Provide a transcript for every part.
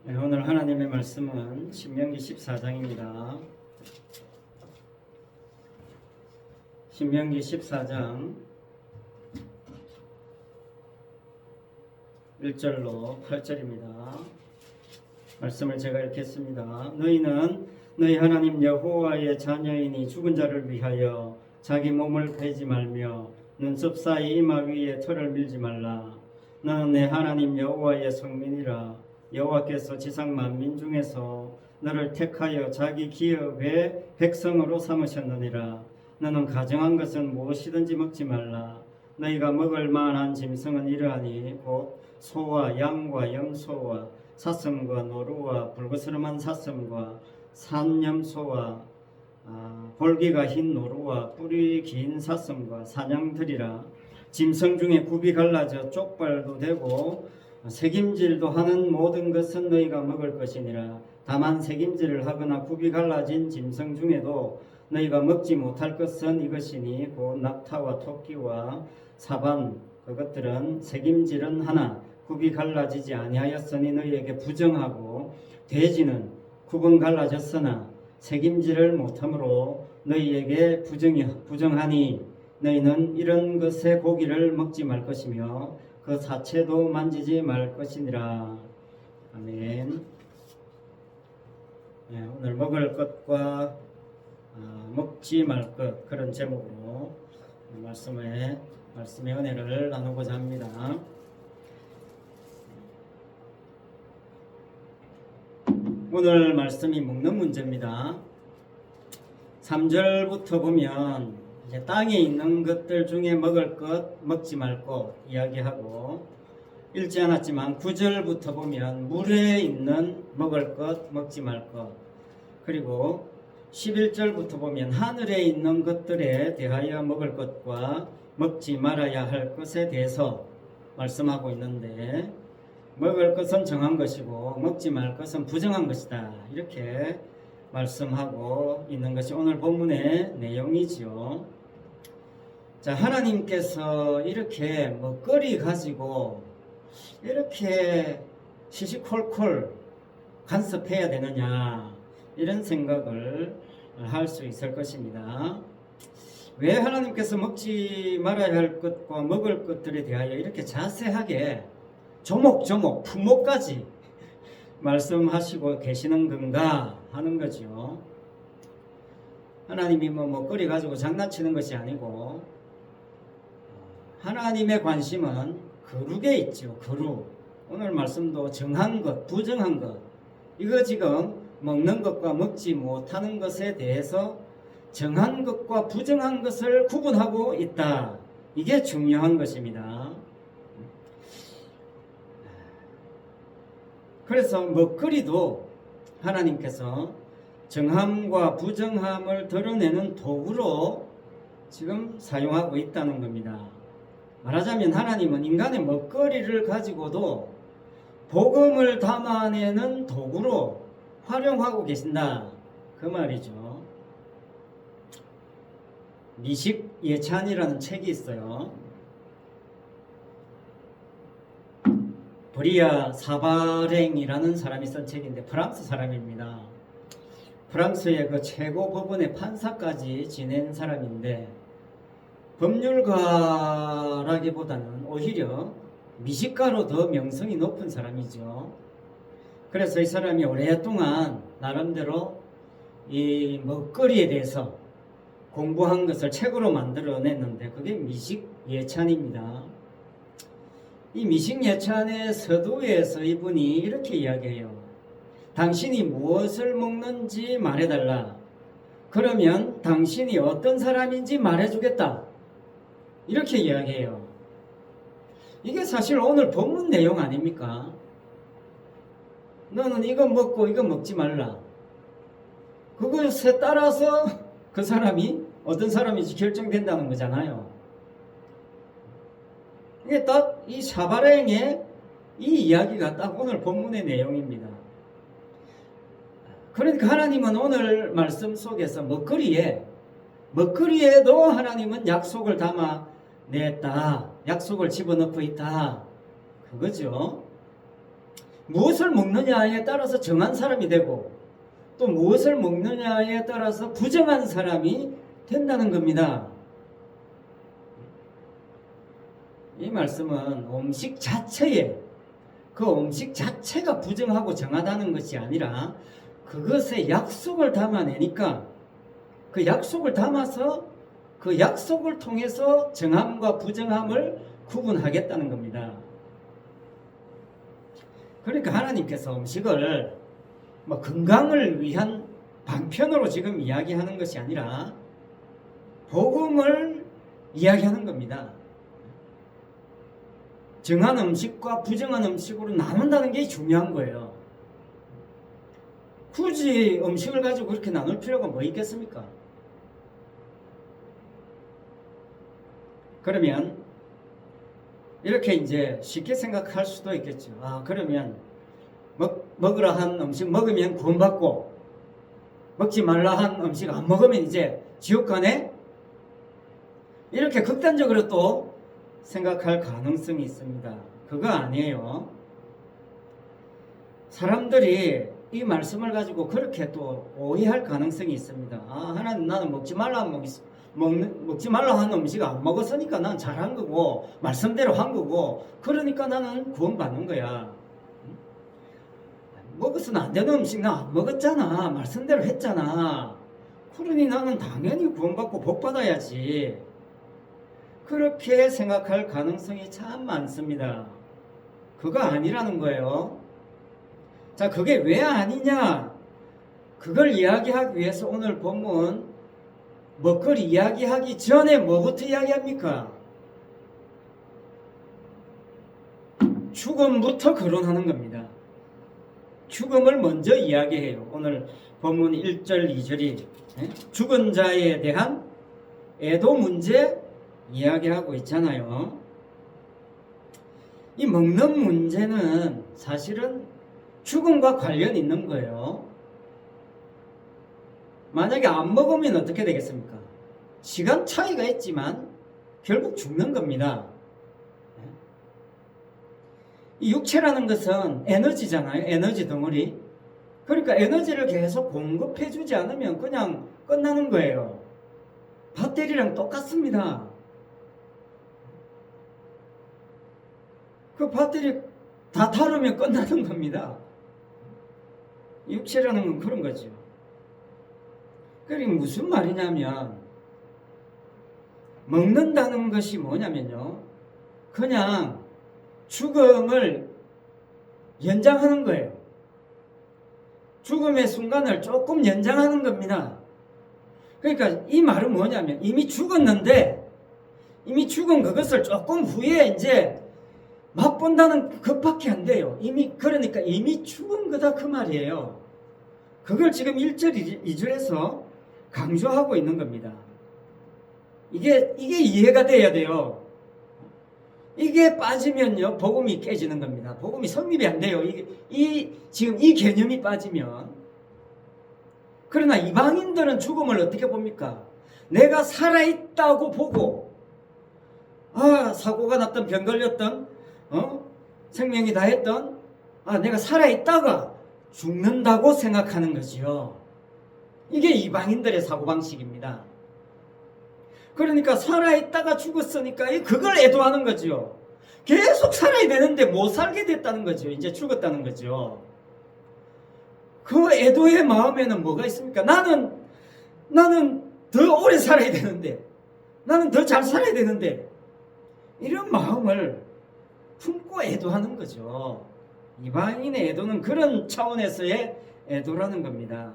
네, 오늘 하나님의 말씀은 신명기 14장입니다. 신명기 14장 1절로 8절입니다. 말씀을 제가 읽겠습니다. 너희는 너희 하나님 여호와의 자녀이니 죽은 자를 위하여 자기 몸을 베지 말며 눈썹 사이 이마 위에 털을 밀지 말라. 너는 내 하나님 여호와의 성민이라. 여호와께서 지상 만민 중에서 너를 택하여 자기 기업의 백성으로 삼으셨느니라. 너는 가정한 것은 무엇이든지 먹지 말라. 너희가 먹을 만한 짐승은 이러하니 곧 소와 양과 염소와 사슴과 노루와 불거스름한 사슴과 산염소와 볼기가 흰 노루와 뿔이 긴 사슴과 사냥들이라. 짐승 중에 굽이 갈라져 쪽발도 되고 새김질도 하는 모든 것은 너희가 먹을 것이니라. 다만 새김질을 하거나 굽이 갈라진 짐승 중에도 너희가 먹지 못할 것은 이것이니 곧 낙타와 토끼와 사반, 그것들은 새김질은 하나 굽이 갈라지지 아니하였으니 너희에게 부정하고, 돼지는 굽은 갈라졌으나 새김질을 못하므로 너희에게 부정하니 너희는 이런 것의 고기를 먹지 말 것이며 그 사체도 만지지 말 것이니라. 아멘. 네, 오늘 먹을 것과 먹지 말 것, 그런 제목으로 말씀의 은혜를 나누고자 합니다. 오늘 말씀이 먹는 문제입니다. 3절부터 보면 이제 땅에 있는 것들 중에 먹을 것, 먹지 말 것 이야기하고, 읽지 않았지만 9절부터 보면 물에 있는 먹을 것, 먹지 말 것, 그리고 11절부터 보면 하늘에 있는 것들에 대하여 먹을 것과 먹지 말아야 할 것에 대해서 말씀하고 있는데, 먹을 것은 정한 것이고 먹지 말 것은 부정한 것이다, 이렇게 말씀하고 있는 것이 오늘 본문의 내용이지요. 자, 하나님께서 이렇게 먹거리 가지고 이렇게 시시콜콜 간섭해야 되느냐, 이런 생각을 할 수 있을 것입니다. 왜 하나님께서 먹지 말아야 할 것과 먹을 것들에 대하여 이렇게 자세하게 조목조목 품목까지 말씀하시고 계시는 건가 하는 거죠. 하나님이 먹거리 가지고 장난치는 것이 아니고 하나님의 관심은 거룩에 있죠. 거룩. 오늘 말씀도 정한 것, 부정한 것, 이거 지금 먹는 것과 먹지 못하는 것에 대해서 정한 것과 부정한 것을 구분하고 있다. 이게 중요한 것입니다. 그래서 먹거리도 하나님께서 정함과 부정함을 드러내는 도구로 지금 사용하고 있다는 겁니다. 말하자면 하나님은 인간의 먹거리를 가지고도 복음을 담아내는 도구로 활용하고 계신다, 그 말이죠. 미식 예찬이라는 책이 있어요. 브리아 사바랭이라는 사람이 쓴 책인데 프랑스 사람입니다. 프랑스의 그 최고 법원의 판사까지 지낸 사람인데, 법률가라기보다는 오히려 미식가로 더 명성이 높은 사람이죠. 그래서 이 사람이 오랫동안 나름대로 이 먹거리에 대해서 공부한 것을 책으로 만들어냈는데, 그게 미식 예찬입니다. 이 미식 예찬의 서두에서 이분이 이렇게 이야기해요. 당신이 무엇을 먹는지 말해달라. 그러면 당신이 어떤 사람인지 말해주겠다. 이렇게 이야기해요. 이게 사실 오늘 본문 내용 아닙니까? 너는 이거 먹고 이거 먹지 말라. 그것에 따라서 그 사람이 어떤 사람인지 결정된다는 거잖아요. 이게 딱 이 사바랭의 이 이야기가 딱 오늘 본문의 내용입니다. 그러니까 하나님은 오늘 말씀 속에서 먹거리에도 하나님은 약속을 담아냈다, 약속을 집어넣고 있다, 그거죠. 무엇을 먹느냐에 따라서 정한 사람이 되고 또 무엇을 먹느냐에 따라서 부정한 사람이 된다는 겁니다. 이 말씀은 음식 자체에 그 음식 자체가 부정하고 정하다는 것이 아니라 그것에 약속을 담아내니까 그 약속을 담아서 그 약속을 통해서 정함과 부정함을 구분하겠다는 겁니다. 그러니까 하나님께서 음식을 뭐 건강을 위한 방편으로 지금 이야기하는 것이 아니라 복음을 이야기하는 겁니다. 정한 음식과 부정한 음식으로 나눈다는 게 중요한 거예요. 굳이 음식을 가지고 그렇게 나눌 필요가 뭐 있겠습니까? 그러면 이렇게 이제 쉽게 생각할 수도 있겠죠. 그러면 먹으라 한 음식 먹으면 구원받고 먹지 말라 한 음식 안 먹으면 이제 지옥 가네? 이렇게 극단적으로 또 생각할 가능성이 있습니다. 그거 아니에요. 사람들이 이 말씀을 가지고 그렇게 또 오해할 가능성이 있습니다. 하나님 나는 먹지 말라 한 음식 안 먹었으니까 난 잘한 거고 말씀대로 한 거고 그러니까 나는 구원받는 거야. 먹어서는 안 되는 음식 나 안 먹었잖아. 말씀대로 했잖아. 그러니 나는 당연히 구원받고 복받아야지. 그렇게 생각할 가능성이 참 많습니다. 그거 아니라는 거예요. 자, 그게 왜 아니냐? 그걸 이야기하기 위해서 오늘 본문 먹거리 이야기하기 전에 뭐부터 이야기합니까? 죽음부터 거론하는 겁니다. 죽음을 먼저 이야기해요. 오늘 본문 1절, 2절이 죽은 자에 대한 애도 문제 이야기하고 있잖아요. 이 먹는 문제는 사실은 죽음과 관련 있는 거예요. 만약에 안 먹으면 어떻게 되겠습니까? 시간 차이가 있지만 결국 죽는 겁니다. 이 육체라는 것은 에너지잖아요. 에너지 덩어리. 그러니까 에너지를 계속 공급해주지 않으면 그냥 끝나는 거예요. 배터리랑 똑같습니다. 그 배터리 다 타르면 끝나는 겁니다. 육체라는 건 그런 거죠. 그러니까 무슨 말이냐면 먹는다는 것이 뭐냐면요. 그냥 죽음을 연장하는 거예요. 죽음의 순간을 조금 연장하는 겁니다. 그러니까 이 말은 뭐냐면 이미 죽었는데 이미 죽은 그것을 조금 후에 이제 맛본다는 것밖에 안 돼요. 그러니까 이미 죽은 거다 그 말이에요. 그걸 지금 1절, 2절에서 강조하고 있는 겁니다. 이게 이해가 돼야 돼요. 이게 빠지면요, 복음이 깨지는 겁니다. 복음이 성립이 안 돼요. 지금 이 개념이 빠지면. 그러나 이방인들은 죽음을 어떻게 봅니까? 내가 살아있다고 보고, 사고가 났던, 병 걸렸던, 생명이 다했던, 내가 살아있다가 죽는다고 생각하는 거지요. 이게 이방인들의 사고방식입니다. 그러니까 살아있다가 죽었으니까 그걸 애도하는 거죠. 계속 살아야 되는데 못 살게 됐다는 거죠. 이제 죽었다는 거죠. 그 애도의 마음에는 뭐가 있습니까? 나는 더 오래 살아야 되는데, 나는 더 잘 살아야 되는데, 이런 마음을 품고 애도하는 거죠. 이방인의 애도는 그런 차원에서의 애도라는 겁니다.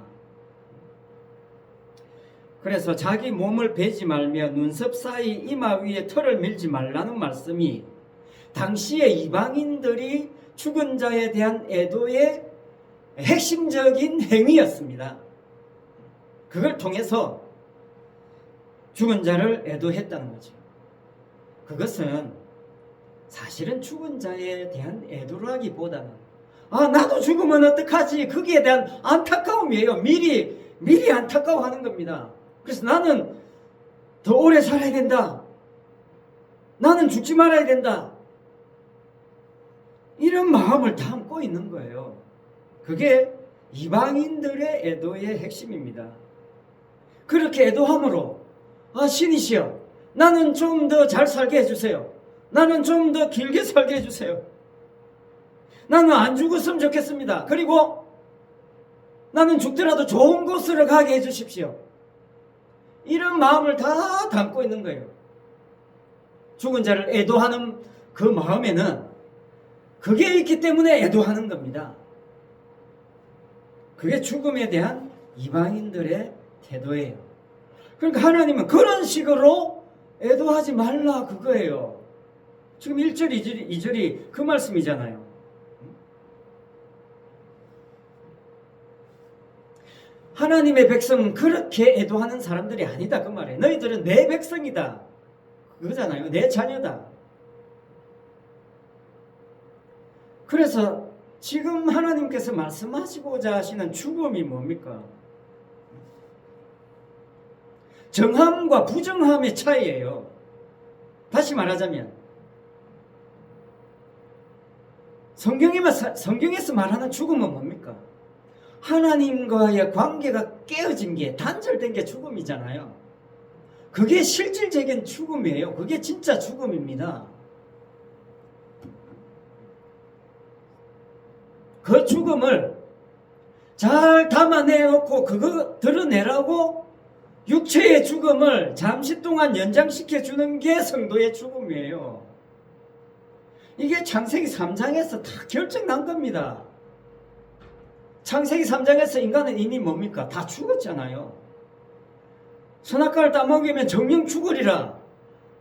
그래서 자기 몸을 베지 말며 눈썹 사이 이마 위에 털을 밀지 말라는 말씀이 당시에 이방인들이 죽은 자에 대한 애도의 핵심적인 행위였습니다. 그걸 통해서 죽은 자를 애도했다는 거죠. 그것은 사실은 죽은 자에 대한 애도라기보다는 나도 죽으면 어떡하지? 거기에 대한 안타까움이에요. 미리 안타까워하는 겁니다. 그래서 나는 더 오래 살아야 된다. 나는 죽지 말아야 된다. 이런 마음을 담고 있는 거예요. 그게 이방인들의 애도의 핵심입니다. 그렇게 애도함으로 신이시여, 나는 좀 더 잘 살게 해주세요. 나는 좀 더 길게 살게 해주세요. 나는 안 죽었으면 좋겠습니다. 그리고 나는 죽더라도 좋은 곳으로 가게 해주십시오. 이런 마음을 다 담고 있는 거예요. 죽은 자를 애도하는 그 마음에는 그게 있기 때문에 애도하는 겁니다. 그게 죽음에 대한 이방인들의 태도예요. 그러니까 하나님은 그런 식으로 애도하지 말라 그거예요. 지금 1절, 2절이 그 말씀이잖아요. 하나님의 백성은 그렇게 애도하는 사람들이 아니다 그 말이에요. 너희들은 내 백성이다 그거잖아요. 내 자녀다. 그래서 지금 하나님께서 말씀하시고자 하시는 죽음이 뭡니까? 정함과 부정함의 차이예요. 다시 말하자면 성경에서 말하는 죽음은 뭡니까? 하나님과의 관계가 깨어진 게, 단절된 게 죽음이잖아요. 그게 실질적인 죽음이에요. 그게 진짜 죽음입니다. 그 죽음을 잘 담아내놓고 그거 드러내라고 육체의 죽음을 잠시 동안 연장시켜 주는 게 성도의 죽음이에요. 이게 창세기 3장에서 다 결정난 겁니다. 창세기 3장에서 인간은 이미 뭡니까? 다 죽었잖아요. 선악과를 따먹으면 정령 죽으리라.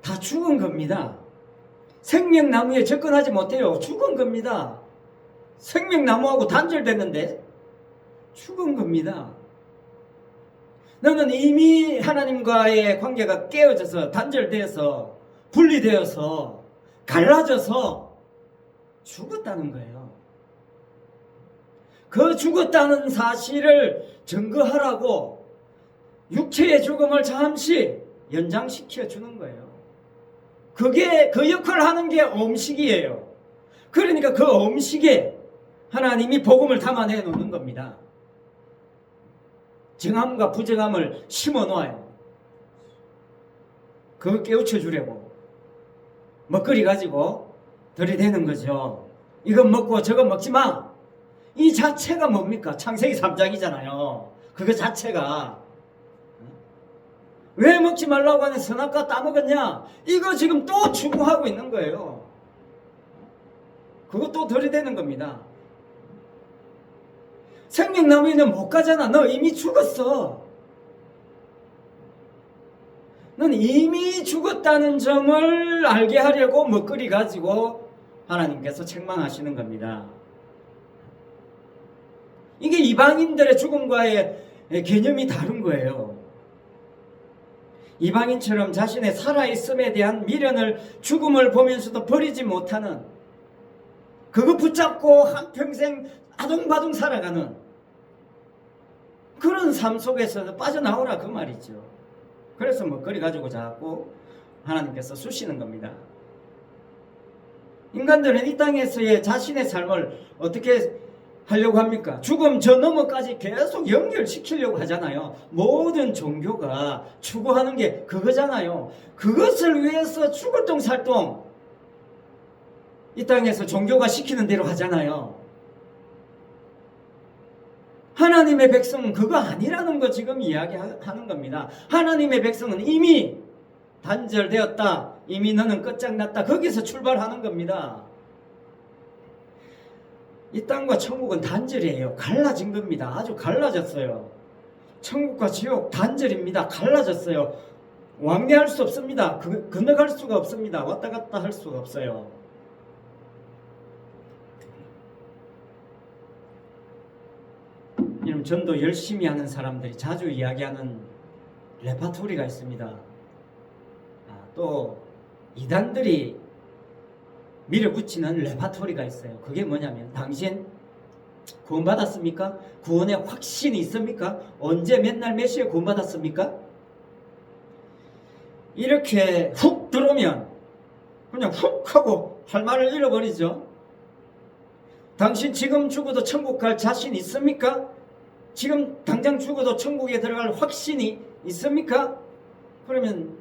다 죽은 겁니다. 생명나무에 접근하지 못해요. 죽은 겁니다. 생명나무하고 단절됐는데 죽은 겁니다. 너는 이미 하나님과의 관계가 깨어져서 단절되어서 분리되어서 갈라져서 죽었다는 거예요. 그 죽었다는 사실을 증거하라고 육체의 죽음을 잠시 연장시켜 주는 거예요. 그게 그 역할을 하는 게 음식이에요. 그러니까 그 음식에 하나님이 복음을 담아내 놓는 겁니다. 정함과 부정함을 심어 놓아요. 그거 깨우쳐 주려고 먹거리 가지고 들이대는 거죠. 이건 먹고 저건 먹지 마. 이 자체가 뭡니까? 창세기 3장이잖아요. 그거 자체가 왜 먹지 말라고 하는 선악과 따먹었냐? 이거 지금 또 추구하고 있는 거예요. 그거 또 들이대는 겁니다. 생명나무에는 못 가잖아. 너 이미 죽었어. 넌 이미 죽었다는 점을 알게 하려고 먹거리 가지고 하나님께서 책망하시는 겁니다. 이게 이방인들의 죽음과의 개념이 다른 거예요. 이방인처럼 자신의 살아있음에 대한 미련을, 죽음을 보면서도 버리지 못하는, 그거 붙잡고 한평생 아둥바둥 살아가는 그런 삶 속에서 빠져나오라 그 말이죠. 그래서 먹거리 가지고 자꾸 하나님께서 쑤시는 겁니다. 인간들은 이 땅에서의 자신의 삶을 어떻게 하려고 합니까? 죽음 저 너머까지 계속 연결시키려고 하잖아요. 모든 종교가 추구하는 게 그거잖아요. 그것을 위해서 죽을 똥 살 똥 이 땅에서 종교가 시키는 대로 하잖아요. 하나님의 백성은 그거 아니라는 거 지금 이야기하는 겁니다. 하나님의 백성은 이미 단절되었다. 이미 너는 끝장났다. 거기서 출발하는 겁니다. 이 땅과 천국은 단절이에요. 갈라진 겁니다. 아주 갈라졌어요. 천국과 지옥 단절입니다. 갈라졌어요. 왕래할 수 없습니다. 건너갈 수가 없습니다. 왔다 갔다 할 수가 없어요. 여러분, 전도 열심히 하는 사람들이 자주 이야기하는 레파토리가 있습니다. 또 이단들이 밀어붙이는 레파토리가 있어요. 그게 뭐냐면, 당신 구원받았습니까? 구원의 확신이 있습니까? 언제 맨날 몇 시에 구원받았습니까? 이렇게 훅 들어오면 그냥 훅 하고 할 말을 잃어버리죠. 당신 지금 죽어도 천국 갈 자신 있습니까? 지금 당장 죽어도 천국에 들어갈 확신이 있습니까? 그러면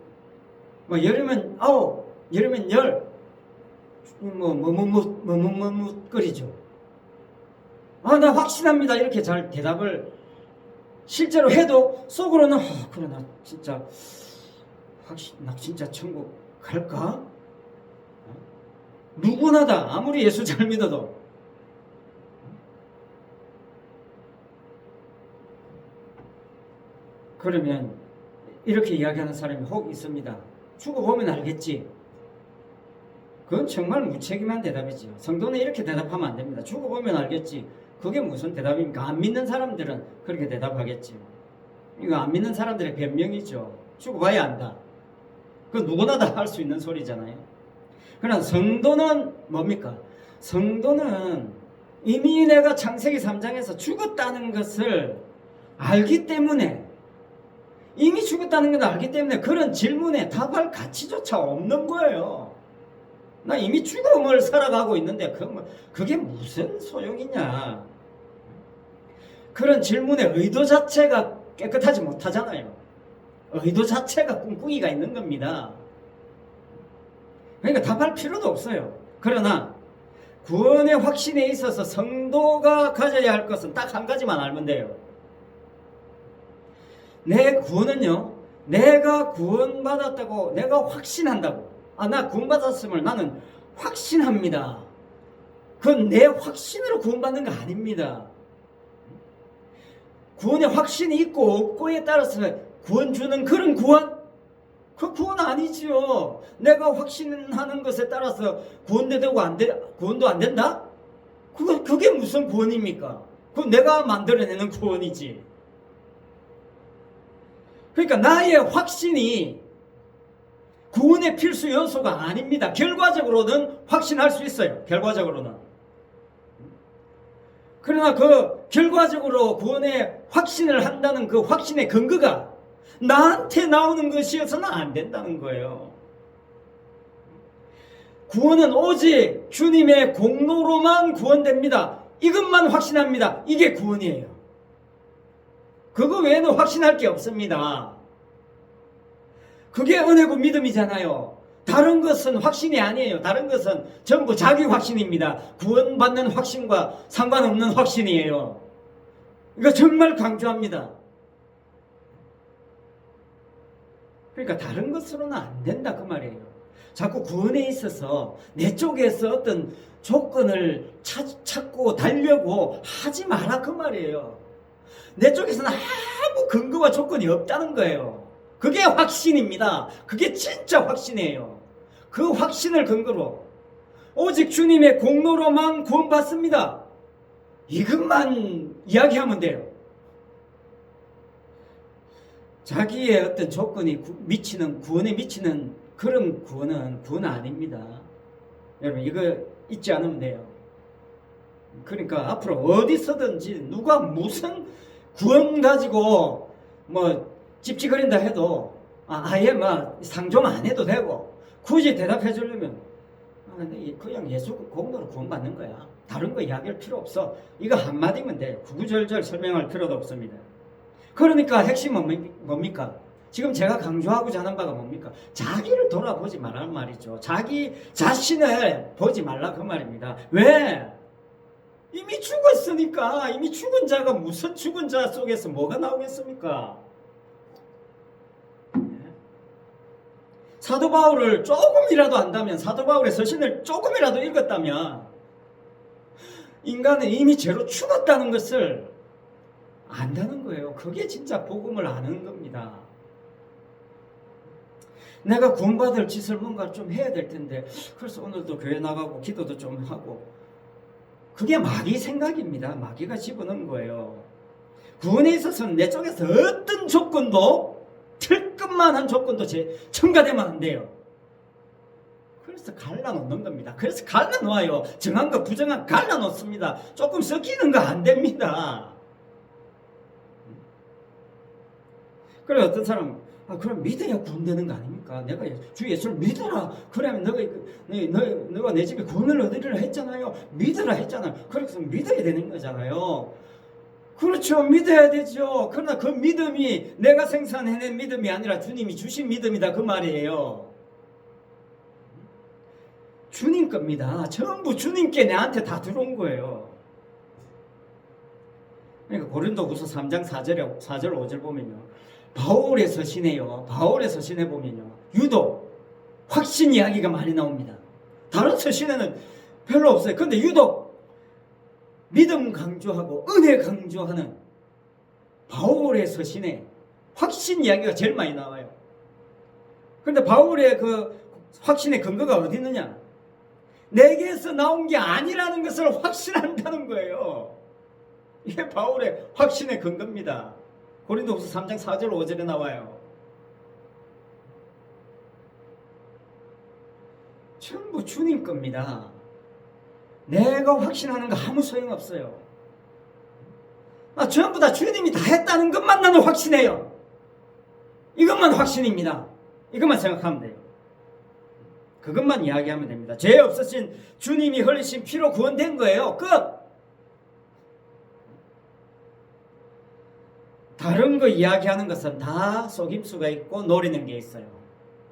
뭐 열이면 9, 열이면 10, 거리죠. 나 확신합니다. 이렇게 잘 대답을 실제로 해도 속으로는 그래 나 진짜 나 진짜 천국 갈까? 누구나 다 아무리 예수 잘 믿어도 그러면 이렇게 이야기하는 사람이 혹 있습니다. 죽어보면 알겠지. 그건 정말 무책임한 대답이지요. 성도는 이렇게 대답하면 안 됩니다. 죽어보면 알겠지. 그게 무슨 대답입니까? 안 믿는 사람들은 그렇게 대답하겠지요. 이거 안 믿는 사람들의 변명이죠. 죽어봐야 안다. 그 누구나 다 할 수 있는 소리잖아요. 그러나 성도는 뭡니까? 성도는 이미 내가 창세기 3장에서 죽었다는 것을 알기 때문에, 이미 죽었다는 걸 알기 때문에 그런 질문에 답할 가치조차 없는 거예요. 나 이미 죽음을 살아가고 있는데 그게 무슨 소용이냐. 그런 질문의 의도 자체가 깨끗하지 못하잖아요. 의도 자체가 꿍꿍이가 있는 겁니다. 그러니까 답할 필요도 없어요. 그러나 구원의 확신에 있어서 성도가 가져야 할 것은 딱 한 가지만 알면 돼요. 내 구원은요, 내가 구원받았다고 내가 확신한다고, 나 구원받았음을 나는 확신합니다. 그건 내 확신으로 구원받는 거 아닙니다. 구원의 확신이 있고 없고에 따라서 구원 주는 그런 구원? 그 구원 아니지요. 내가 확신하는 것에 따라서 구원도 되고 구원도 안 된다? 그게 무슨 구원입니까? 그건 내가 만들어내는 구원이지. 그러니까 나의 확신이 구원의 필수 요소가 아닙니다. 결과적으로는 확신할 수 있어요. 결과적으로는. 그러나 그 결과적으로 구원의 확신을 한다는 그 확신의 근거가 나한테 나오는 것이어서는 안 된다는 거예요. 구원은 오직 주님의 공로로만 구원됩니다. 이것만 확신합니다. 이게 구원이에요. 그거 외에는 확신할 게 없습니다. 그게 은혜고 믿음이잖아요. 다른 것은 확신이 아니에요. 다른 것은 전부 자기 확신입니다. 구원받는 확신과 상관없는 확신이에요. 이거 정말 강조합니다. 그러니까 다른 것으로는 안 된다 그 말이에요. 자꾸 구원에 있어서 내 쪽에서 어떤 조건을 찾고 달려고 하지 마라 그 말이에요. 내 쪽에서는 아무 근거와 조건이 없다는 거예요. 그게 확신입니다. 그게 진짜 확신이에요. 그 확신을 근거로 오직 주님의 공로로만 구원받습니다. 이것만 이야기하면 돼요. 자기의 어떤 조건이 구원에 미치는 그런 구원은 구원 아닙니다. 여러분 이거 잊지 않으면 돼요. 그러니까 앞으로 어디서든지 누가 무슨 구원 가지고 찝찝거린다 해도 아예 상종 안 해도 되고, 굳이 대답해 주려면 그냥 예수 공로로 구원받는 거야. 다른 거 이야기할 필요 없어. 이거 한마디면 돼. 구구절절 설명할 필요도 없습니다. 그러니까 핵심은 뭡니까? 지금 제가 강조하고자 하는 바가 뭡니까? 자기를 돌아보지 말라는 말이죠. 자기 자신을 보지 말라 그 말입니다. 왜? 이미 죽었으니까. 이미 죽은 자가 무슨 죽은 자 속에서 뭐가 나오겠습니까? 사도 바울을 조금이라도 안다면, 사도 바울의 서신을 조금이라도 읽었다면 인간은 이미 죄로 죽었다는 것을 안다는 거예요. 그게 진짜 복음을 아는 겁니다. 내가 구원받을 짓을 뭔가 좀 해야 될 텐데, 그래서 오늘도 교회 나가고 기도도 좀 하고, 그게 마귀 생각입니다. 마귀가 집어넣은 거예요. 구원에 있어서는 내 쪽에서 어떤 조건도, 틀끝만한 조건도 첨가되면 안 돼요. 그래서 갈라놓는 겁니다. 그래서 갈라놓아요. 정한 거 부정한 갈라놓습니다. 조금 섞이는 거 안 됩니다. 그래 어떤 사람 그럼 믿어야 구원되는 거 아닙니까? 내가 주 예수를 믿어라. 그러면 너가 내 집에 구원을 얻으리라 했잖아요. 믿어라 했잖아요. 그래서 믿어야 되는 거잖아요. 그렇죠. 믿어야 되죠. 그러나 그 믿음이 내가 생산해낸 믿음이 아니라 주님이 주신 믿음이다 그 말이에요. 주님 겁니다. 전부 주님께 내한테 다 들어온 거예요. 그러니까 고린도후서 3장 4절 5절 보면요. 바울의 서신에요. 바울의 서신에 보면요. 유독 확신 이야기가 많이 나옵니다. 다른 서신에는 별로 없어요. 근데 유독 믿음 강조하고 은혜 강조하는 바울의 서신에 확신 이야기가 제일 많이 나와요. 그런데 바울의 그 확신의 근거가 어디 있느냐? 내게서 나온 게 아니라는 것을 확신한다는 거예요. 이게 바울의 확신의 근거입니다. 고린도후서 3장 4절 5절에 나와요. 전부 주님 겁니다. 내가 확신하는 거 아무 소용없어요. 전부 다 주님이 다 했다는 것만 나는 확신해요. 이것만 확신입니다. 이것만 생각하면 돼요. 그것만 이야기하면 됩니다. 죄 없으신 주님이 흘리신 피로 구원된 거예요. 끝! 다른 거 이야기하는 것은 다 속임수가 있고 노리는 게 있어요.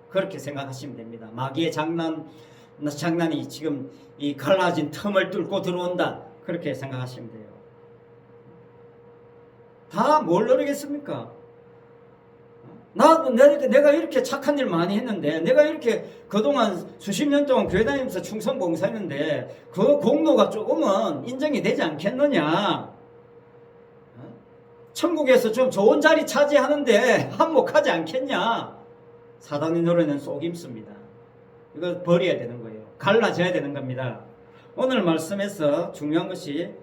그렇게 생각하시면 됩니다. 마귀의 장난이 지금 이 갈라진 틈을 뚫고 들어온다. 그렇게 생각하시면 돼요. 다 뭘 노리겠습니까? 내가 이렇게 착한 일 많이 했는데, 내가 이렇게 그동안 수십 년 동안 교회 다니면서 충성 봉사했는데 그 공로가 조금은 인정이 되지 않겠느냐? 천국에서 좀 좋은 자리 차지하는데 한몫하지 않겠냐? 사단이 노리는 속임수입니다. 이거 버려야 되는 거예요. 갈라져야 되는 겁니다. 오늘 말씀에서 중요한 것이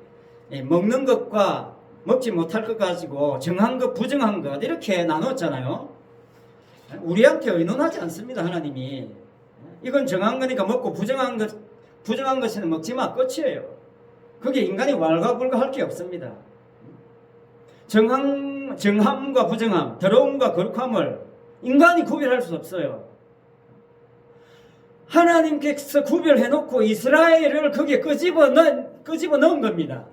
먹는 것과 먹지 못할 것 가지고 정한 것, 부정한 것 이렇게 나눴잖아요. 우리한테 의논하지 않습니다. 하나님이 이건 정한 거니까 먹고 부정한 것은 먹지 마. 끝이에요. 그게 인간이 왈가불가할 게 없습니다. 정함과 부정함, 더러움과 거룩함을 인간이 구별할 수 없어요. 하나님께서 구별해놓고 이스라엘을 거기에 끄집어 넣은 겁니다.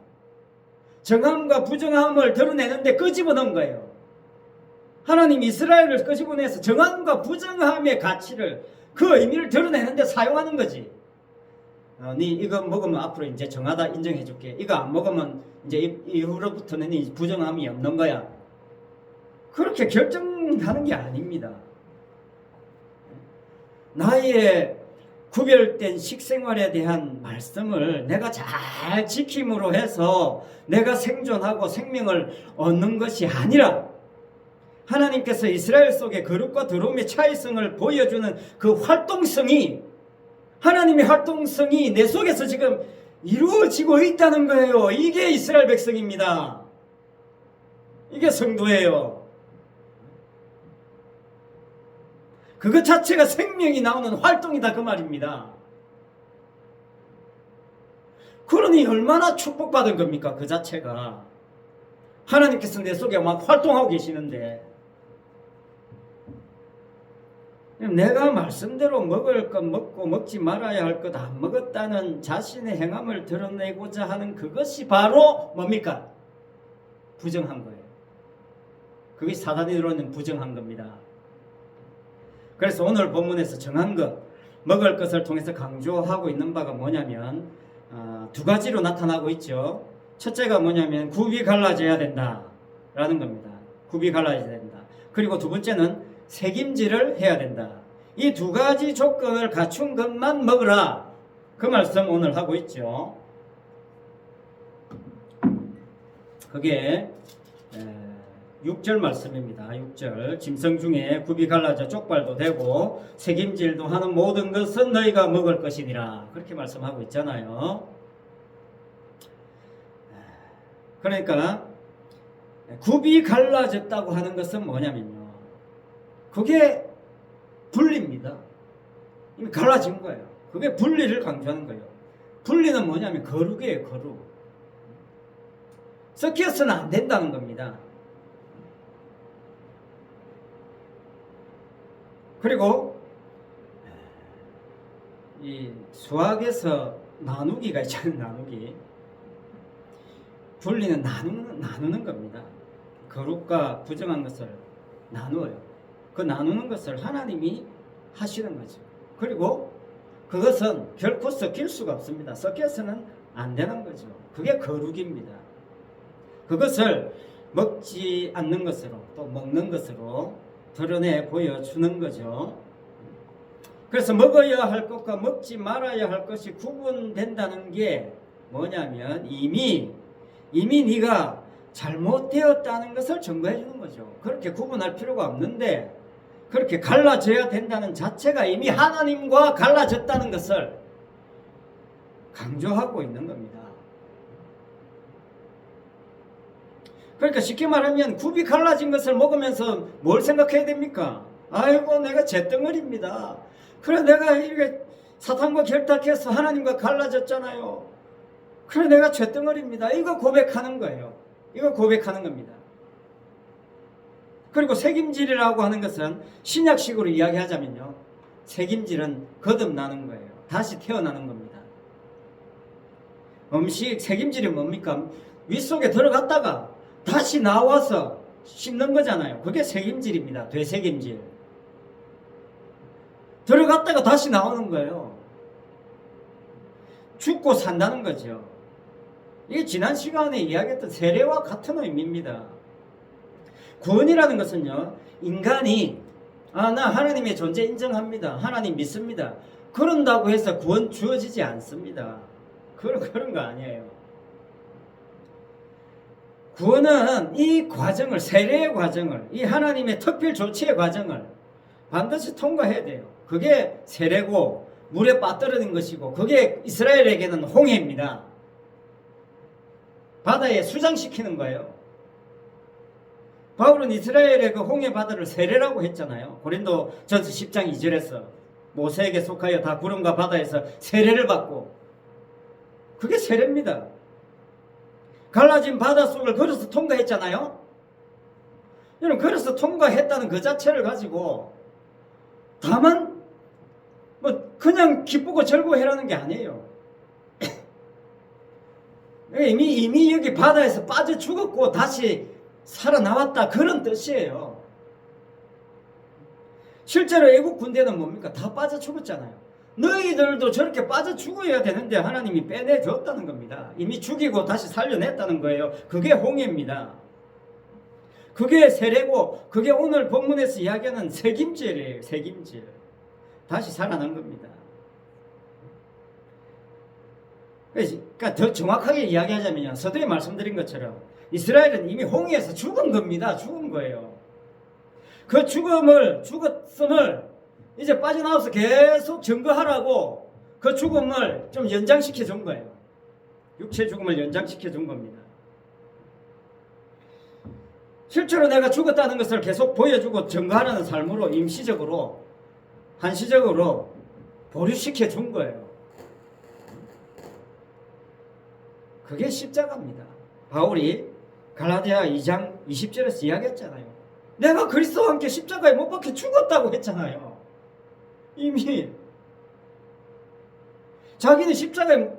정함과 부정함을 드러내는데 끄집어 넣은 거예요. 하나님 이스라엘을 끄집어내서 정함과 부정함의 가치를, 그 의미를 드러내는데 사용하는 거지. 네 이거 먹으면 앞으로 이제 정하다 인정해줄게. 이거 안 먹으면 이제 이후로부터는 이 부정함이 없는 거야. 그렇게 결정하는 게 아닙니다. 나의 구별된 식생활에 대한 말씀을 내가 잘 지킴으로 해서 내가 생존하고 생명을 얻는 것이 아니라, 하나님께서 이스라엘 속의 거룩과 더러움의 차이성을 보여주는 그 활동성이, 하나님의 활동성이 내 속에서 지금 이루어지고 있다는 거예요. 이게 이스라엘 백성입니다. 이게 성도예요. 그것 자체가 생명이 나오는 활동이다 그 말입니다. 그러니 얼마나 축복받은 겁니까? 그 자체가. 하나님께서 내 속에 막 활동하고 계시는데, 내가 말씀대로 먹을 것 먹고 먹지 말아야 할 것 안 먹었다는 자신의 행함을 드러내고자 하는 그것이 바로 뭡니까? 부정한 거예요. 그게 사단이 들어오는 부정한 겁니다. 그래서 오늘 본문에서 정한 것, 먹을 것을 통해서 강조하고 있는 바가 뭐냐면 두 가지로 나타나고 있죠. 첫째가 뭐냐면 굽이 갈라져야 된다라는 겁니다. 굽이 갈라져야 된다. 그리고 두 번째는 책임질을 해야 된다. 이 두 가지 조건을 갖춘 것만 먹으라. 그 말씀 오늘 하고 있죠. 그게 6절 말씀입니다. 6절 짐승 중에 굽이 갈라져 족발도 되고 책임질도 하는 모든 것은 너희가 먹을 것이니라. 그렇게 말씀하고 있잖아요. 그러니까 굽이 갈라졌다고 하는 것은 뭐냐면요, 그게 분리입니다. 이미 갈라진 거예요. 그게 분리를 강조하는 거예요. 분리는 뭐냐면 거룩이에요. 거룩. 섞여서는 안 된다는 겁니다. 그리고 이 수학에서 나누기가 있잖아요. 나누기. 분리는 나누는 겁니다. 거룩과 부정한 것을 나누어요. 그 나누는 것을 하나님이 하시는 거죠. 그리고 그것은 결코 섞일 수가 없습니다. 섞여서는 안 되는 거죠. 그게 거룩입니다. 그것을 먹지 않는 것으로 또 먹는 것으로 드러내 보여주는 거죠. 그래서 먹어야 할 것과 먹지 말아야 할 것이 구분된다는 게 뭐냐면 이미 네가 잘못되었다는 것을 증거해 주는 거죠. 그렇게 구분할 필요가 없는데 그렇게 갈라져야 된다는 자체가 이미 하나님과 갈라졌다는 것을 강조하고 있는 겁니다. 그러니까 쉽게 말하면 굽이 갈라진 것을 먹으면서 뭘 생각해야 됩니까? 아이고 내가 잿덩어리입니다. 그래 내가 이렇게 사탄과 결탁해서 하나님과 갈라졌잖아요. 그래 내가 잿덩어리입니다. 이거 고백하는 거예요. 이거 고백하는 겁니다. 그리고 책임질이라고 하는 것은 신약식으로 이야기하자면요. 책임질은 거듭나는 거예요. 다시 태어나는 겁니다. 음식 책임질이 뭡니까? 윗속에 들어갔다가 다시 나와서 씹는 거잖아요. 그게 책임질입니다. 되책임질. 들어갔다가 다시 나오는 거예요. 죽고 산다는 거죠. 이게 지난 시간에 이야기했던 세례와 같은 의미입니다. 구원이라는 것은요, 인간이 나 하나님의 존재 인정합니다. 하나님 믿습니다. 그런다고 해서 구원 주어지지 않습니다. 그런 거 아니에요. 구원은 이 과정을, 세례의 과정을, 이 하나님의 특별 조치의 과정을 반드시 통과해야 돼요. 그게 세례고 물에 빠뜨리는 것이고 그게 이스라엘에게는 홍해입니다. 바다에 수장시키는 거예요. 바울은 이스라엘의 그 홍해 바다를 세례라고 했잖아요. 고린도전서 10장 2절에서 모세에게 속하여 다 구름과 바다에서 세례를 받고 그게 세례입니다. 갈라진 바닷속을 걸어서 통과했잖아요. 여러분 걸어서 통과했다는 그 자체를 가지고 다만 그냥 기쁘고 즐거워해라는 게 아니에요. 이미 여기 바다에서 빠져 죽었고 다시 살아나왔다 그런 뜻이에요. 실제로 애국 군대는 뭡니까? 다 빠져 죽었잖아요. 너희들도 저렇게 빠져 죽어야 되는데 하나님이 빼내줬다는 겁니다. 이미 죽이고 다시 살려냈다는 거예요. 그게 홍해입니다. 그게 세례고 그게 오늘 본문에서 이야기하는 책임질이에요. 책임질. 다시 살아난 겁니다. 그러니까 더 정확하게 이야기하자면 서두에 말씀드린 것처럼 이스라엘은 이미 홍해에서 죽은 겁니다. 죽은 거예요. 그 죽었음을 이제 빠져나와서 계속 증거하라고 그 죽음을 좀 연장시켜 준 거예요. 육체 죽음을 연장시켜 준 겁니다. 실제로 내가 죽었다는 것을 계속 보여주고 증거하라는 삶으로 임시적으로 한시적으로 보류시켜 준 거예요. 그게 십자가입니다. 바울이 갈라디아 2장 20절에서 이야기했잖아요. 내가 그리스도와 함께 십자가에 못 박혀 죽었다고 했잖아요. 이미 자기는 십자가에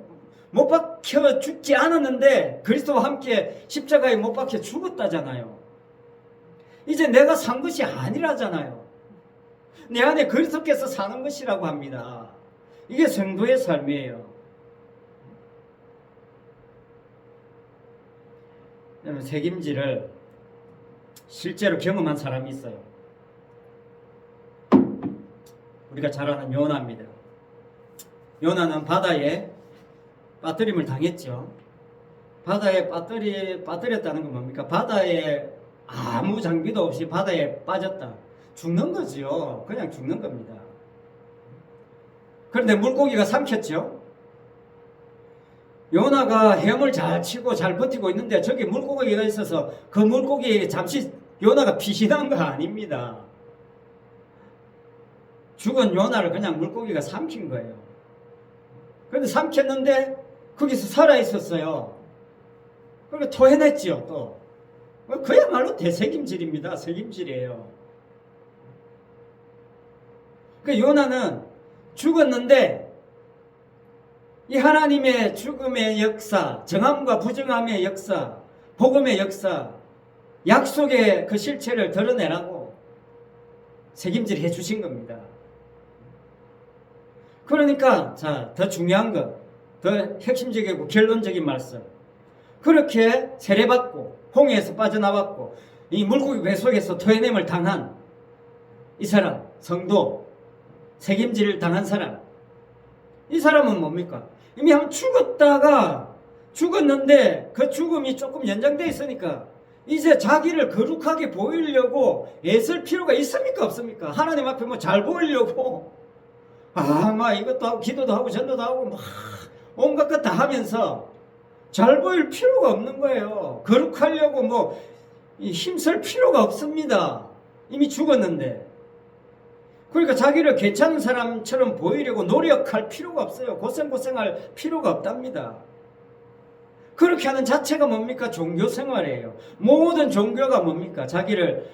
못 박혀 죽지 않았는데 그리스도와 함께 십자가에 못 박혀 죽었다잖아요. 이제 내가 산 것이 아니라잖아요. 내 안에 그리스도께서 사는 것이라고 합니다. 이게 성도의 삶이에요. 여러분 책임질을 실제로 경험한 사람이 있어요. 우리가 잘 아는 요나입니다. 요나는 바다에 빠뜨림을 당했죠. 바다에 빠뜨렸다는 건 뭡니까? 바다에 아무 장비도 없이 바다에 빠졌다. 죽는 거지요. 그냥 죽는 겁니다. 그런데 물고기가 삼켰죠. 요나가 헤엄을 잘 치고 잘 버티고 있는데 저기 물고기가 있어서 그 물고기에 잠시 요나가 피신한 거 아닙니다. 죽은 요나를 그냥 물고기가 삼킨 거예요. 그런데 삼켰는데 거기서 살아있었어요. 그리고 토해냈지요. 또 그야말로 대책임질입니다. 책임질이에요. 그 요나는 죽었는데 이 하나님의 죽음의 역사, 정함과 부정함의 역사, 복음의 역사, 약속의 그 실체를 드러내라고 책임질 해 주신 겁니다. 그러니까 자, 더 중요한 것, 더 핵심적이고 결론적인 말씀. 그렇게 세례받고 홍해에서 빠져나왔고 이 물고기 배 속에서 토해냄을 당한 이 사람, 성도, 책임질 당한 사람. 이 사람은 뭡니까? 이미 한번 죽었는데 그 죽음이 조금 연장되어 있으니까 이제 자기를 거룩하게 보이려고 애쓸 필요가 있습니까? 없습니까? 하나님 앞에 뭐 잘 보이려고 막 이것도 하고 기도도 하고 전도도 하고 막 온갖 것 다 하면서 잘 보일 필요가 없는 거예요. 거룩하려고 뭐 힘쓸 필요가 없습니다. 이미 죽었는데. 그러니까 자기를 괜찮은 사람처럼 보이려고 노력할 필요가 없어요. 고생할 필요가 없답니다. 그렇게 하는 자체가 뭡니까? 종교 생활이에요. 모든 종교가 뭡니까? 자기를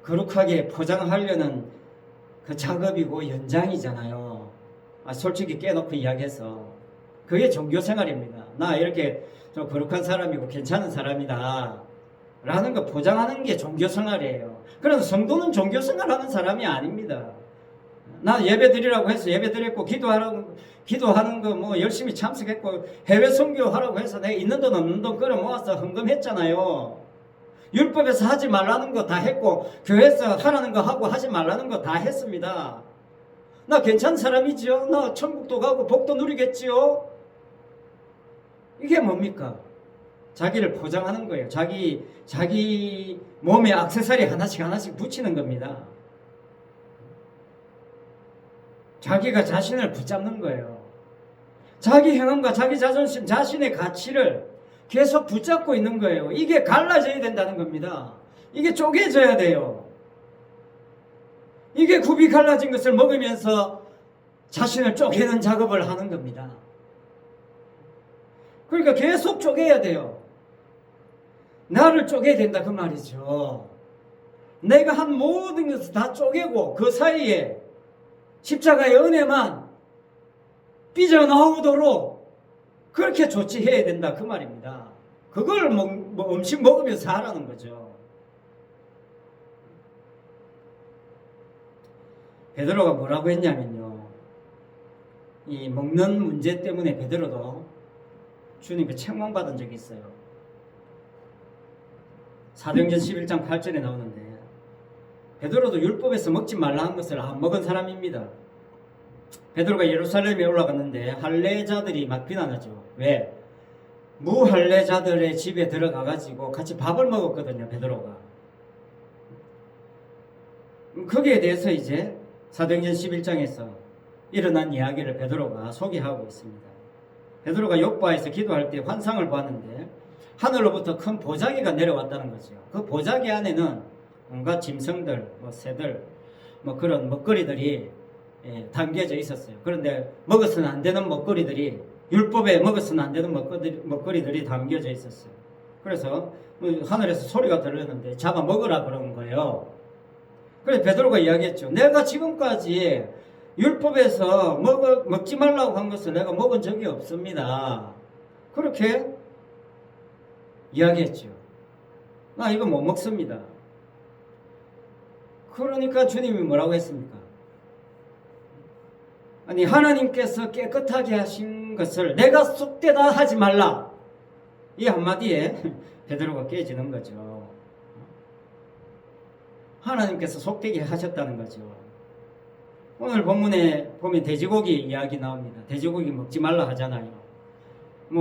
거룩하게 포장하려는 그 작업이고 연장이잖아요. 솔직히 깨놓고 이야기해서 그게 종교 생활입니다. 나 이렇게 좀 거룩한 사람이고 괜찮은 사람이다 라는 거 포장하는 게 종교 생활이에요. 그래서 성도는 종교 생활하는 사람이 아닙니다. 나 예배 드리라고 해서 예배 드렸고 기도하는 거 뭐 열심히 참석했고 해외 선교하라고 해서 내가 있는 돈 없는 돈 끌어 모아서 헌금했잖아요. 율법에서 하지 말라는 거 다 했고 교회에서 하라는 거 하고 하지 말라는 거 다 했습니다. 나 괜찮은 사람이지요. 나 천국도 가고 복도 누리겠지요. 이게 뭡니까? 자기를 포장하는 거예요. 자기 몸에 액세서리 하나씩 붙이는 겁니다. 자기가 자신을 붙잡는 거예요. 자기 행함과 자기 자존심, 자신의 가치를 계속 붙잡고 있는 거예요. 이게 갈라져야 된다는 겁니다. 이게 쪼개져야 돼요. 이게 굽이 갈라진 것을 먹으면서 자신을 쪼개는 작업을 하는 겁니다. 그러니까 계속 쪼개야 돼요. 나를 쪼개야 된다 그 말이죠. 내가 한 모든 것을 다 쪼개고 그 사이에 십자가의 은혜만 삐져나오도록 그렇게 조치해야 된다 그 말입니다. 그걸 음식 먹으면서 하라는 거죠. 베드로가 뭐라고 했냐면요, 이 먹는 문제 때문에 베드로도 주님께 책망받은 적이 있어요. 사도행전 11장 8절에 나오는데 베드로도 율법에서 먹지 말라 한 것을 안 먹은 사람입니다. 베드로가 예루살렘에 올라갔는데 할례자들이 막 비난하죠. 왜? 무할례자들의 집에 들어가가지고 같이 밥을 먹었거든요, 베드로가. 거기에 대해서 이제 사도행전 11장에서 일어난 이야기를 베드로가 소개하고 있습니다. 베드로가 욥바에서 기도할 때 환상을 봤는데 하늘로부터 큰 보자기가 내려왔다는 거죠. 그 보자기 안에는 온갖 짐승들, 새들, 그런 먹거리들이 담겨져 있었어요. 그런데 먹어서는 안 되는 먹거리들이, 율법에 먹어서는 안 되는 먹거리들이 담겨져 있었어요. 그래서 하늘에서 소리가 들렸는데 잡아 먹으라 그런 거예요. 그래서 베드로가 이야기했죠. 내가 지금까지 율법에서 먹지 말라고 한 것을 내가 먹은 적이 없습니다. 그렇게 이야기했죠. 나 이거 못 먹습니다. 그러니까 주님이 뭐라고 했습니까? 아니, 하나님께서 깨끗하게 하신 것을 내가 속되다 하지 말라. 이 한마디에 베드로가 깨지는 거죠. 하나님께서 속되게 하셨다는 거죠. 오늘 본문에 보면 돼지고기 이야기 나옵니다. 돼지고기 먹지 말라 하잖아요.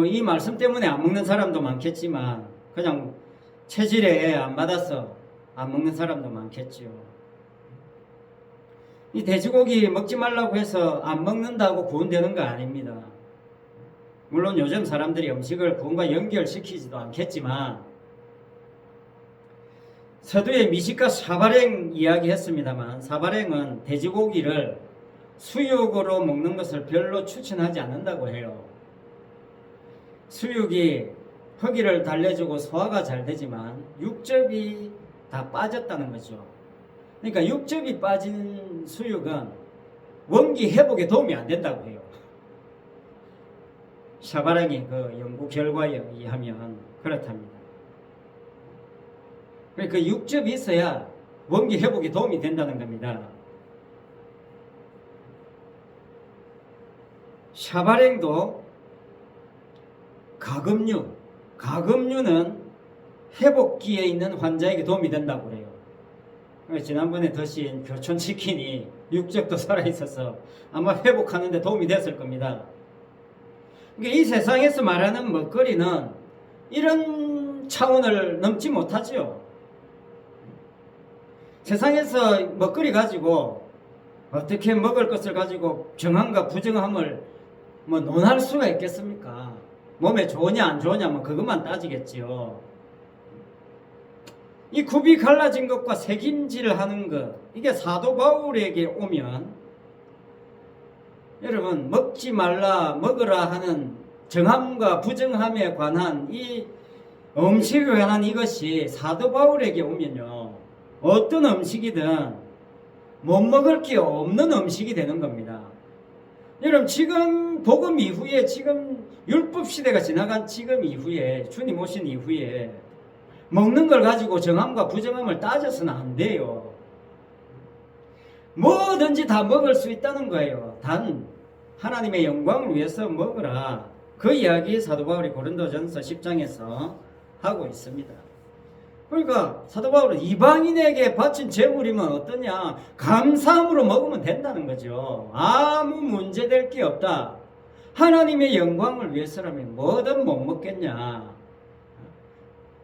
이 말씀 때문에 안 먹는 사람도 많겠지만 그냥 체질에 안 받아서 안 먹는 사람도 많겠죠. 이 돼지고기 먹지 말라고 해서 안 먹는다고 구원되는 거 아닙니다. 물론 요즘 사람들이 음식을 구원과 연결시키지도 않겠지만 서두에 미식가 사바랭 이야기했습니다만 사바랭은 돼지고기를 수육으로 먹는 것을 별로 추천하지 않는다고 해요. 수육이 허기를 달래주고 소화가 잘 되지만 육즙이 다 빠졌다는 거죠. 그러니까 육즙이 빠진 수육은 원기 회복에 도움이 안 된다고 해요. 샤바랑의 그 연구 결과에 의하면 그렇답니다. 그러니까 그 육즙이 있어야 원기 회복에 도움이 된다는 겁니다. 샤바랭도 가금류는 회복기에 있는 환자에게 도움이 된다고 그래요. 지난번에 드신 교촌치킨이 육즙도 살아있어서 아마 회복하는 데 도움이 됐을 겁니다. 그러니까 이 세상에서 말하는 먹거리는 이런 차원을 넘지 못하죠. 세상에서 먹거리 가지고 어떻게 먹을 것을 가지고 정함과 부정함을 뭐 논할 수가 있겠습니까? 몸에 좋으냐 안 좋으냐 뭐 그것만 따지겠지요. 이 굽이 갈라진 것과 새김질을 하는 것, 이게 사도 바울에게 오면 여러분 먹지 말라 먹으라 하는 정함과 부정함에 관한 이 음식에 관한 이것이 사도 바울에게 오면요, 어떤 음식이든 못 먹을 게 없는 음식이 되는 겁니다. 여러분 지금 복음 이후에, 지금 율법 시대가 지나간 지금 이후에, 주님 오신 이후에 먹는 걸 가지고 정함과 부정함을 따져서는 안 돼요. 뭐든지 다 먹을 수 있다는 거예요. 단 하나님의 영광을 위해서 먹으라. 그 이야기 사도 바울이 고린도전서 10장에서 하고 있습니다. 그러니까 사도 바울은 이방인에게 바친 제물이면 어떠냐? 감사함으로 먹으면 된다는 거죠. 아무 문제될 게 없다. 하나님의 영광을 위해서라면 뭐든 못 먹겠냐?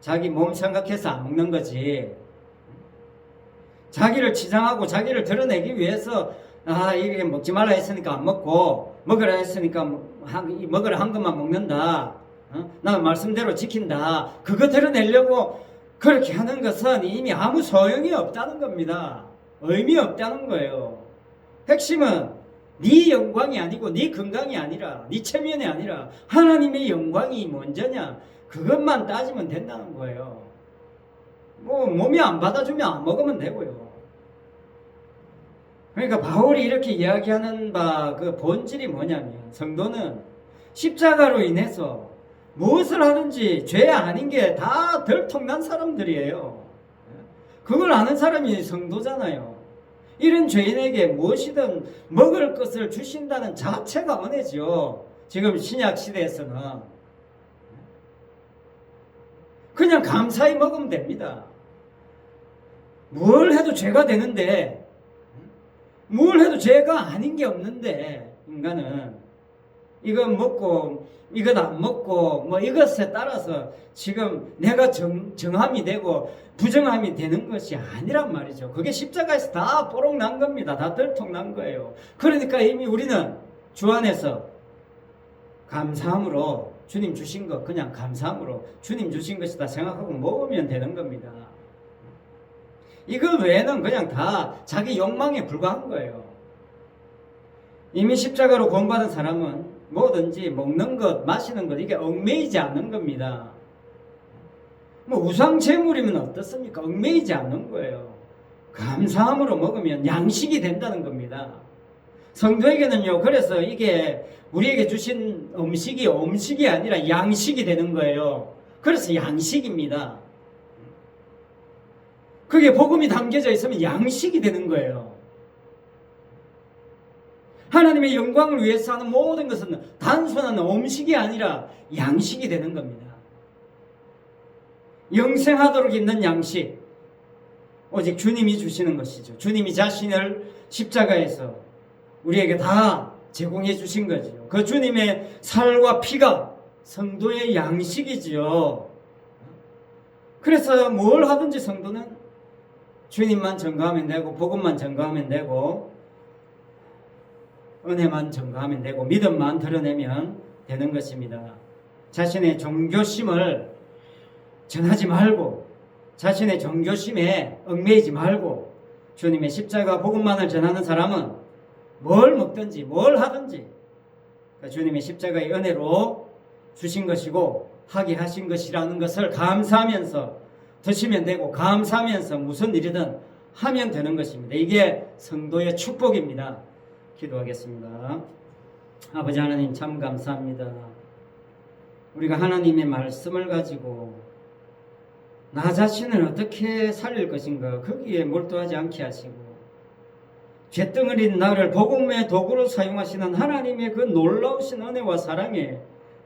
자기 몸 생각해서 안 먹는 거지. 자기를 치장하고 자기를 드러내기 위해서 이게 먹지 말라 했으니까 안 먹고, 먹으라 했으니까 먹으라 한 것만 먹는다. 나는 말씀대로 지킨다. 그거 드러내려고 그렇게 하는 것은 이미 아무 소용이 없다는 겁니다. 의미 없다는 거예요. 핵심은 네 영광이 아니고 네 건강이 아니라, 네 체면이 아니라 하나님의 영광이 먼저냐, 그것만 따지면 된다는 거예요. 뭐 몸이 안 받아주면 안 먹으면 되고요. 그러니까 바울이 이렇게 이야기하는 바 그 본질이 뭐냐면, 성도는 십자가로 인해서 무엇을 하든지 죄 아닌 게 다 들통난 사람들이에요. 그걸 아는 사람이 성도잖아요. 이런 죄인에게 무엇이든 먹을 것을 주신다는 자체가 은혜죠. 지금 신약 시대에서는 그냥 감사히 먹으면 됩니다. 뭘 해도 죄가 되는데, 뭘 해도 죄가 아닌 게 없는데, 인간은 이건 먹고 이건 안 먹고 뭐 이것에 따라서 지금 내가 정함이 되고 부정함이 되는 것이 아니란 말이죠. 그게 십자가에서 다 뽀록 난 겁니다. 다 들통 난 거예요. 그러니까 이미 우리는 주 안에서 감사함으로 주님 주신 것, 그냥 감사함으로 주님 주신 것이다 생각하고 먹으면 되는 겁니다. 이거 외에는 그냥 다 자기 욕망에 불과한 거예요. 이미 십자가로 구원받은 사람은 뭐든지 먹는 것, 마시는 것, 이게 얽매이지 않는 겁니다. 뭐 우상 제물이면 어떻습니까? 얽매이지 않는 거예요. 감사함으로 먹으면 양식이 된다는 겁니다. 성도에게는요, 그래서 이게 우리에게 주신 음식이 아니라 양식이 되는 거예요. 그래서 양식입니다. 그게 복음이 담겨져 있으면 양식이 되는 거예요. 하나님의 영광을 위해서 하는 모든 것은 단순한 음식이 아니라 양식이 되는 겁니다. 영생하도록 있는 양식, 오직 주님이 주시는 것이죠. 주님이 자신을 십자가에서 우리에게 다 제공해 주신 거죠. 그 주님의 살과 피가 성도의 양식이지요. 그래서 뭘 하든지 성도는 주님만 전가하면 되고, 복음만 전가하면 되고, 은혜만 전가하면 되고, 믿음만 드러내면 되는 것입니다. 자신의 종교심을 전하지 말고, 자신의 종교심에 얽매이지 말고, 주님의 십자가 복음만을 전하는 사람은 뭘 먹든지 뭘 하든지 주님의 십자가의 은혜로 주신 것이고 하게 하신 것이라는 것을 감사하면서 드시면 되고, 감사하면서 무슨 일이든 하면 되는 것입니다. 이게 성도의 축복입니다. 기도하겠습니다. 아버지 하나님 참 감사합니다. 우리가 하나님의 말씀을 가지고 나 자신을 어떻게 살릴 것인가 거기에 몰두하지 않게 하시고 잿덩어리인 나를 복음의 도구로 사용하시는 하나님의 그 놀라우신 은혜와 사랑에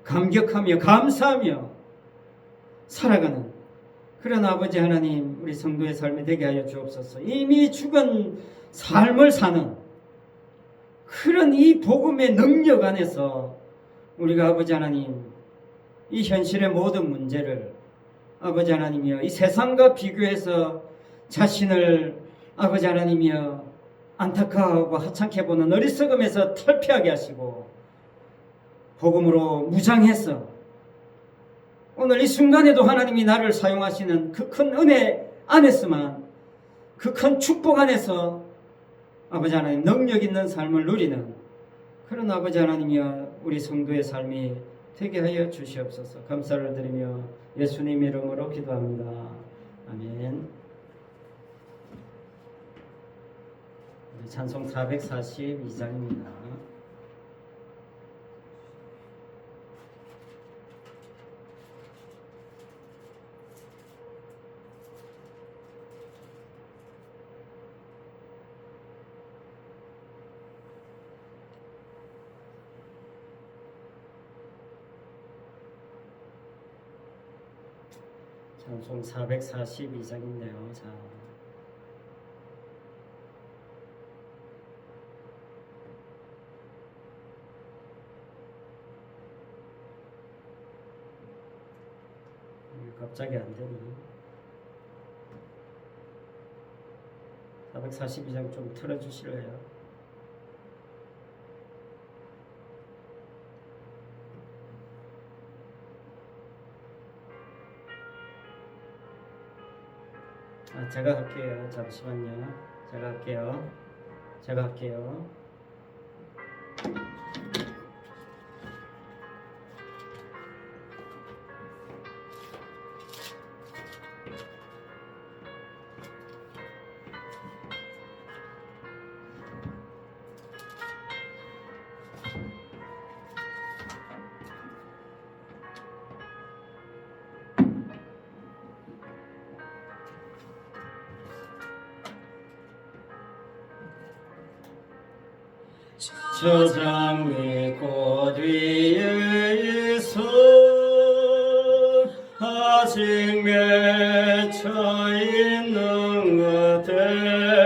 감격하며 감사하며 살아가는 그런 아버지 하나님 우리 성도의 삶이 되게 하여 주옵소서. 이미 죽은 삶을 사는 그런 이 복음의 능력 안에서 우리가 아버지 하나님 이 현실의 모든 문제를 아버지 하나님이여 이 세상과 비교해서 자신을 아버지 하나님이여 안타까워하고 하찮게 보는 어리석음에서 탈피하게 하시고 복음으로 무장해서 오늘 이 순간에도 하나님이 나를 사용하시는 그 큰 은혜 안에서만 그 큰 축복 안에서 아버지 하나님 능력 있는 삶을 누리는 그런 아버지 하나님이여 우리 성도의 삶이 되게 하여 주시옵소서. 감사를 드리며 예수님 이름으로 기도합니다. 아멘. 찬송 442장입니다. 찬송 442장인데요. 자, 갑자기 안 되니? 442장 좀 틀어주실래요? 제가 할게요. 잠시만요. 제가 할게요. 저장 위꽃 위에 서 아직 맺혀 있는 그대의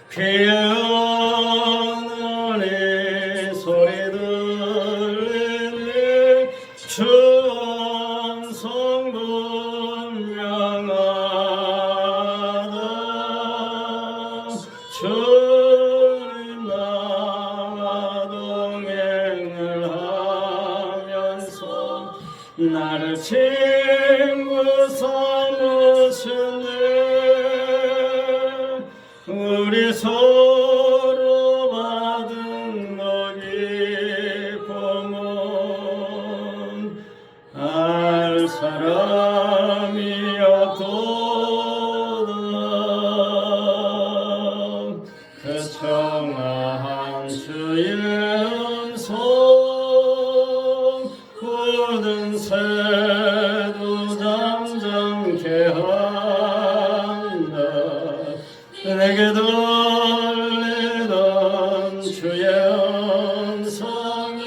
피어나는 이 소리 들리니 천성 분명하다. 주님 나와 동행을 하면서 나를 친구 삼으시네. 우리 서로 받은 그 기쁨은 알 사람이 없도다. 그 청아한 주의 음성 모든 새도 잠잠케 한다. 내게 들리던 주의 음성이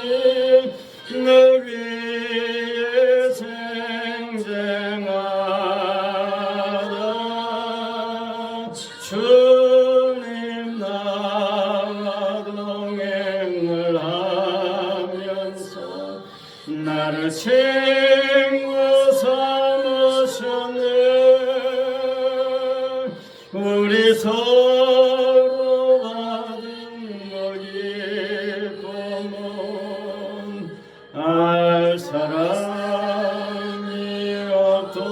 내 귀에 쟁쟁하다. 주님 나와 동행을 하면서 나를 친구 삼으셨네. 우리 서로 받은 그 기쁨은 알 사람이 없도다.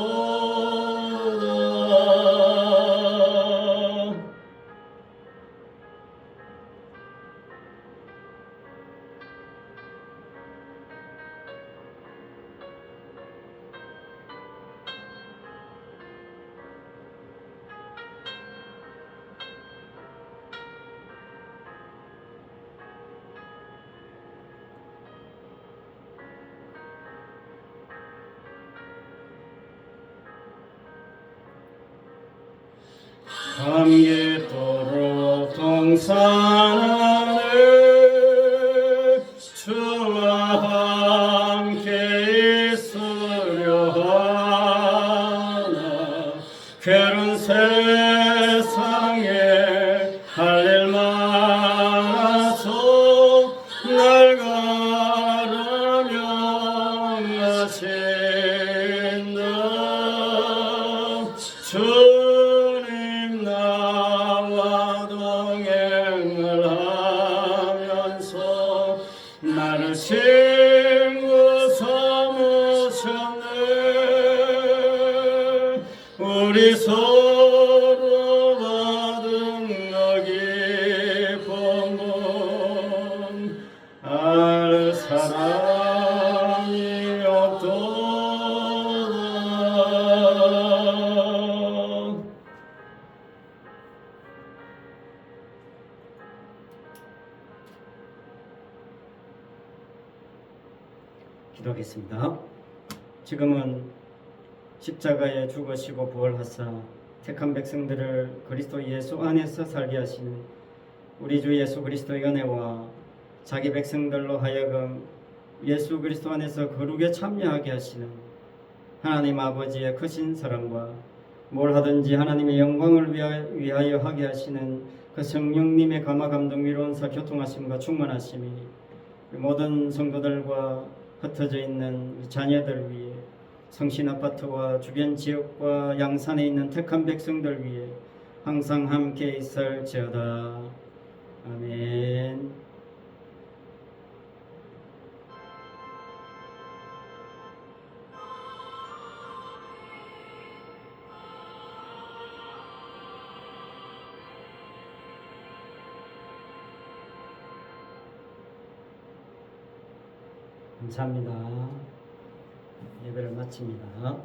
감깃도록 동산하네 주와 함께 있으려 하나 괴로운 세상에 할 일 많아서 날 가라 명하신다 주님 나와 동행을 하면서 나를 친구 삼으셨네 우리 서로 받은 기쁨은 알 사람이 없도다. 기도하겠습니다. 지금은 십자가에 죽으시고 부활하사 택한 백성들을 그리스도 예수 안에서 살게 하시는 우리 주 예수 그리스도의 은혜와 자기 백성들로 하여금 예수 그리스도 안에서 거룩에 참여하게 하시는 하나님 아버지의 크신 사랑과 뭘 하든지 하나님의 영광을 위하여 하게 하시는 그 성령님의 감화 감동 위로원사 교통하심과 충만하심이 모든 성도들과 흩어져 있는 자녀들 위해 성신 아파트와 주변 지역과 양산에 있는 택한 백성들 위해 항상 함께 있을지어다. 아멘. 감사합니다. 예배를 마칩니다.